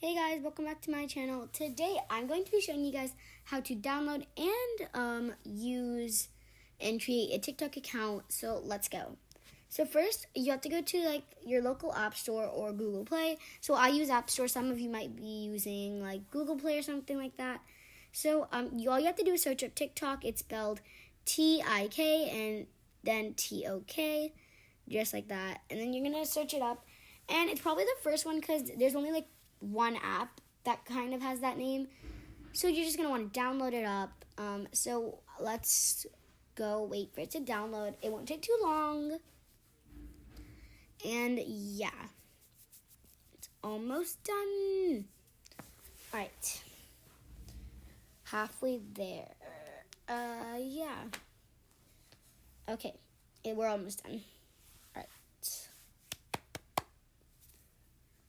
Hey guys, welcome back to my channel. Today I'm going to be showing you guys how to download and use and create a TikTok account. So let's go. So first you have to go to your local app store or Google Play. So I use App Store. Some of you might be using like Google Play or something like that. So all you have to do is search up TikTok. It's spelled T-I-K and then T-O-K, just like that. And then you're gonna search it up, and it's probably the first one because there's only one app that kind of has that name. So you're just going to want to download it up. So let's go wait for it to download. It won't take too long. And yeah, it's almost done. All right. Halfway there. Yeah. Okay. We're almost done. All right.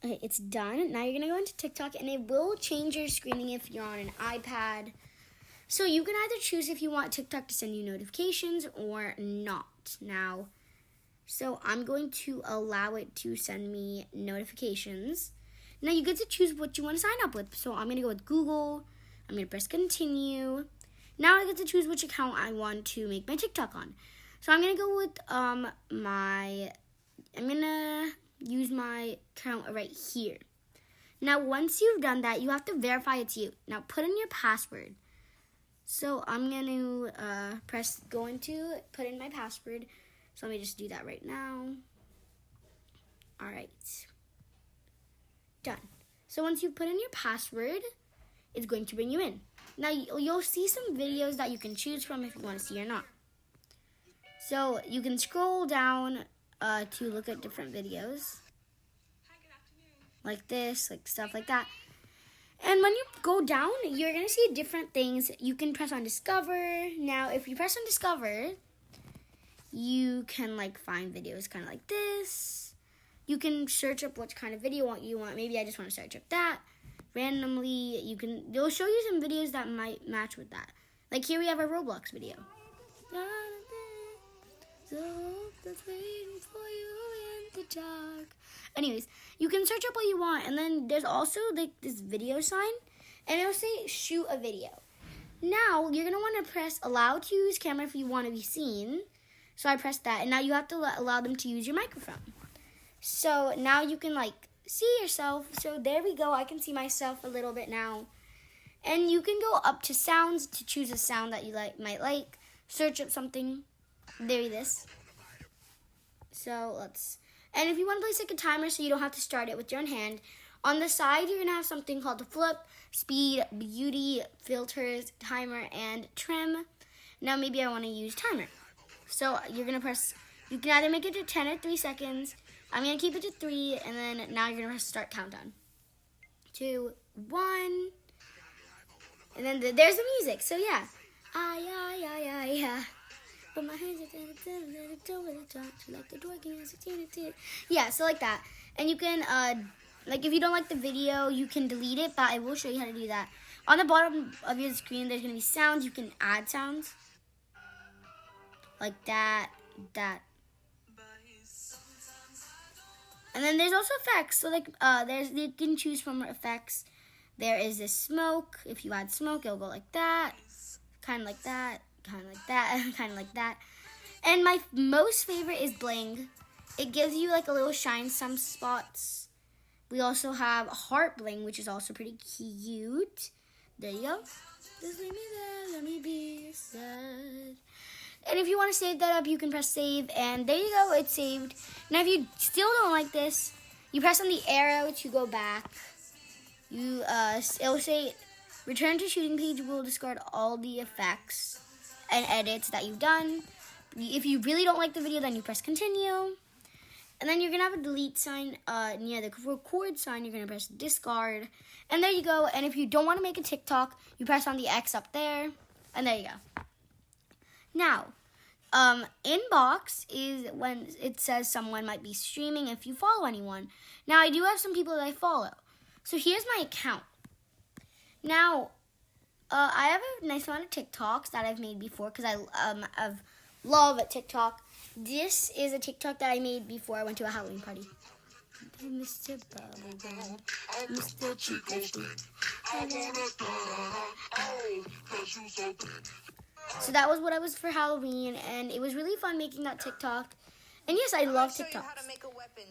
Okay, it's done. Now you're going to go into TikTok, and it will change your screening if you're on an iPad. So you can either choose if you want TikTok to send you notifications or not. Now, so I'm going to allow it to send me notifications. Now you get to choose what you want to sign up with. So I'm going to go with Google. I'm going to press continue. Now I get to choose which account I want to make my TikTok on. So I'm going to go with use my account right here. Now, once you've done that, you have to verify it's you. Now, put in your password. So I'm going to put in my password. So let me just do that right now. All right. Done. So once you put in your password, it's going to bring you in. Now, you'll see some videos that you can choose from if you want to see or not. So you can scroll down to look at different videos like this, like stuff like that. And when you go down, you're going to see different things. You can press on Discover. Now, if you press on Discover, you can find videos kind of like this. You can search up what kind of video you want. Maybe I just want to search up that. Randomly, they'll show you some videos that might match with that. Like here we have a Roblox video. So that's waiting for you in the dark. Anyways, you can search up what you want, and then there's also this video sign, and it'll say shoot a video. Now you're gonna want to press allow to use camera if you want to be seen. So I pressed that, and now you have to allow them to use your microphone. So now you can see yourself. So there we go. I can see myself a little bit now, and you can go up to sounds to choose a sound that you might like. Search up something. There it is. So and if you want to place a timer so you don't have to start it with your own hand, on the side you're going to have something called the flip, speed, beauty, filters, timer, and trim. Now maybe I want to use timer. So you're going to press, you can either make it to 10 or 3 seconds. I'm going to keep it to 3, and then now you're going to press start countdown. 2, 1, and then there's the music. So yeah. But my hands yeah, so like that. And you can if you don't like the video, you can delete it, but I will show you how to do that. On the bottom of your screen there's gonna be sounds. You can add sounds like that. And then there's also effects. So you can choose from effects. There is this smoke. If you add smoke, it'll go like that, kind of like that, kind of like that, kind of like that. And my most favorite is bling. It gives you a little shine some spots. We also have heart bling, which is also pretty cute. There you go. Just leave me there, let me be sad. And if you want to save that up, you can press save, and there you go, it's saved. Now if you still don't like this, you press on the arrow to go back. It'll say return to shooting page. Will discard all the effects and edits that you've done. If you really don't like the video, then you press continue. And then you're going to have a delete sign near the record sign. You're going to press discard. And there you go. And if you don't want to make a TikTok, you press on the X up there. And there you go. Now, inbox is when it says someone might be streaming if you follow anyone. Now, I do have some people that I follow. So here's my account. Now, I have a nice amount of TikToks that I've made before because I love TikTok. This is a TikTok that I made before I went to a Halloween party. Mr. Bubblegum, Mr. Chicken. So that was what I was for Halloween, and it was really fun making that TikTok. And yes, I love TikTok.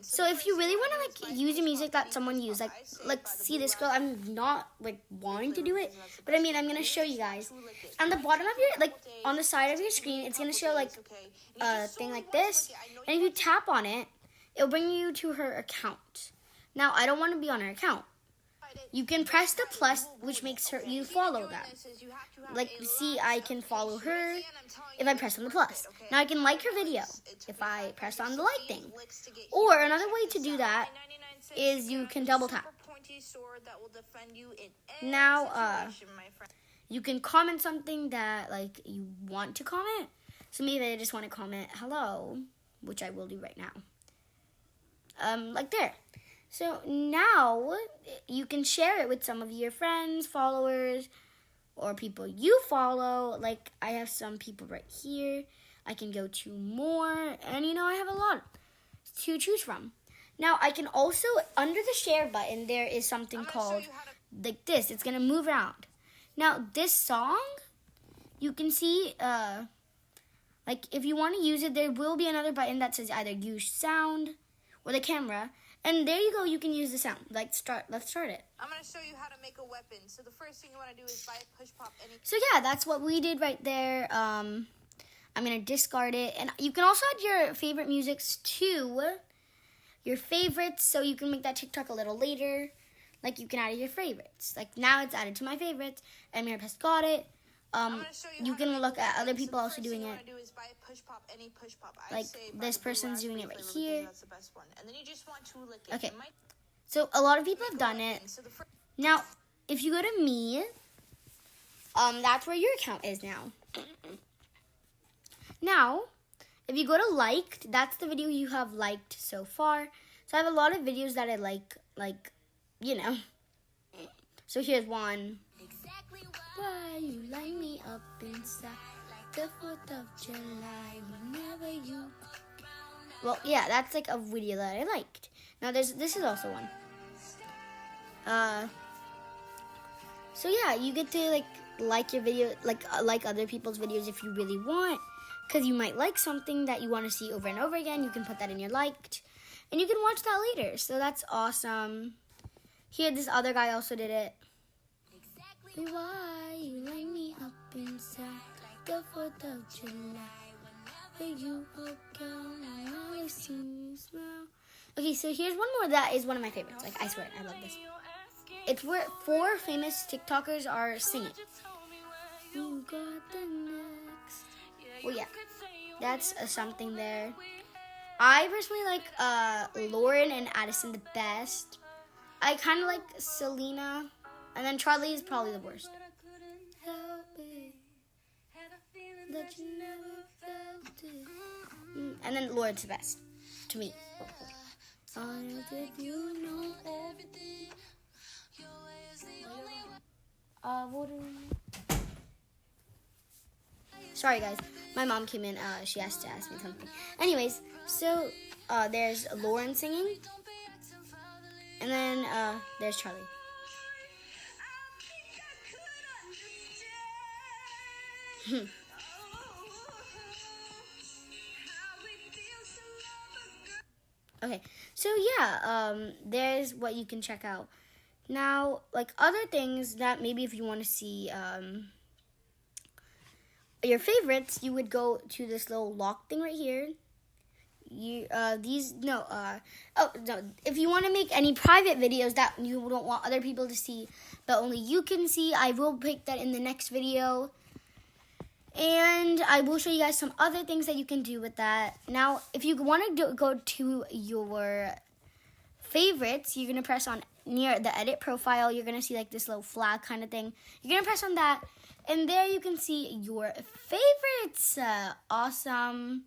So if you really want to like use the music that someone used, like see this girl, I'm not like wanting to do it, but I mean I'm gonna show you guys. On the bottom of your on the side of your screen, it's gonna show like a thing like this, and if you tap on it, it'll bring you to her account. Now I don't want to be on her account. You can press the plus, which makes you follow them. Like, see, I can follow her if I press on the plus. Now I can like her video if I press on the like thing. Or another way to do that is you can double tap. Now, you can comment something that like you want to comment. So maybe I just want to comment hello, which I will do right now. Like there. So now you can share it with some of your friends, followers, or people you follow. Like I have some people right here. I can go to more, and I have a lot to choose from. Now I can also, under the share button, there is something called like this. It's gonna move around. Now this song, you can see, like if you want to use it, there will be another button that says either use sound or the camera. And there you go, you can use the sound. Let's start it. I'm going to show you how to make a weapon. So the first thing you want to do is buy a push pop. So yeah, that's what we did right there. I'm going to discard it. And you can also add your favorite musics to your favorites. So you can make that TikTok a little later. Like you can add your favorites. Like now it's added to my favorites. I'm going to press got it. You can look at other people also doing it. Like this person's doing it right here. Okay, so a lot of people have done it. Now, if you go to me, that's where your account is now. Now, if you go to liked, that's the video you have liked so far. So I have a lot of videos that I like, So here's one. Why you light me up inside the 4th of July whenever you... Well, yeah, that's like a video that I liked. Now this is also one. So yeah, you get to like your video, like other people's videos if you really want, because you might like something that you want to see over and over again. You can put that in your liked, and you can watch that later. So that's awesome. Here, this other guy also did it. Why you light me up inside the 4th of July whenever you walk down and I see you smile. Okay, so here's one more that is one of my favorites. Like, I swear, I love this. It's where 4 famous TikTokers are singing. You got the next. Well, yeah, that's something there. I personally like Lauren and Addison the best. I kind of like Selena. And then Charlie is probably the worst. And then Lauren's the best, to me. Sorry guys, my mom came in, she has to ask me something. Anyways, so there's Lauren singing. And then there's Charlie. Okay, so yeah, there's what you can check out. Now, like other things that maybe if you want to see your favorites, you would go to this little lock thing right here. If you want to make any private videos that you don't want other people to see, but only you can see, I will pick that in the next video. And I will show you guys some other things that you can do with that. Now, if you want to go to your favorites, you're going to press on near the edit profile. You're going to see like this little flag kind of thing. You're going to press on that. And there you can see your favorites. Awesome.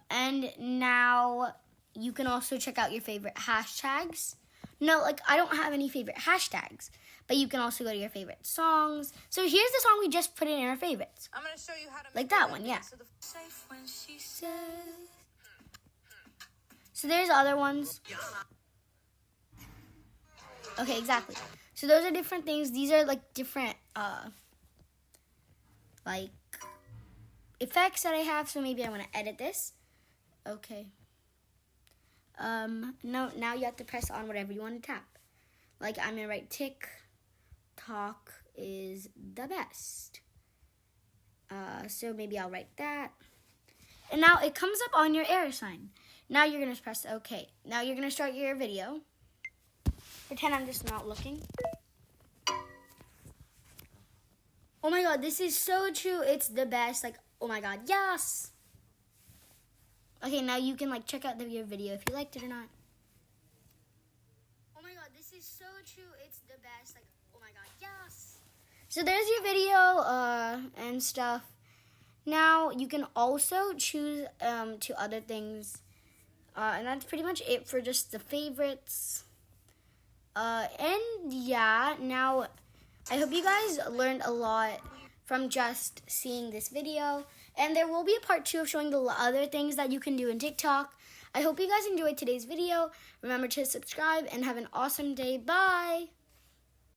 And now you can also check out your favorite hashtags. No, like I don't have any favorite hashtags. But you can also go to your favorite songs. So here's the song we just put in our favorites. I'm going to show you how to make like that one, yeah. So there's other ones. Okay, exactly. So those are different things. These are like different like effects that I have. So maybe I want to edit this. Okay. Now you have to press on whatever you want to tap. Like I'm gonna write TikTok is the best. So maybe I'll write that. And now it comes up on your arrow sign. Now you're gonna press OK. Now you're gonna start your video. Pretend I'm just not looking. Oh my god, this is so true. It's the best. Like, oh my god, yes. Okay, now you can like check out your video if you liked it or not. Oh my god, this is so true. It's the best. Like, oh my god, yes. So there's your video and stuff. Now you can also choose to other things. And that's pretty much it for just the favorites. And yeah, now I hope you guys learned a lot from just seeing this video. And there will be a part 2 of showing the other things that you can do in TikTok. I hope you guys enjoyed today's video. Remember to subscribe and have an awesome day. Bye!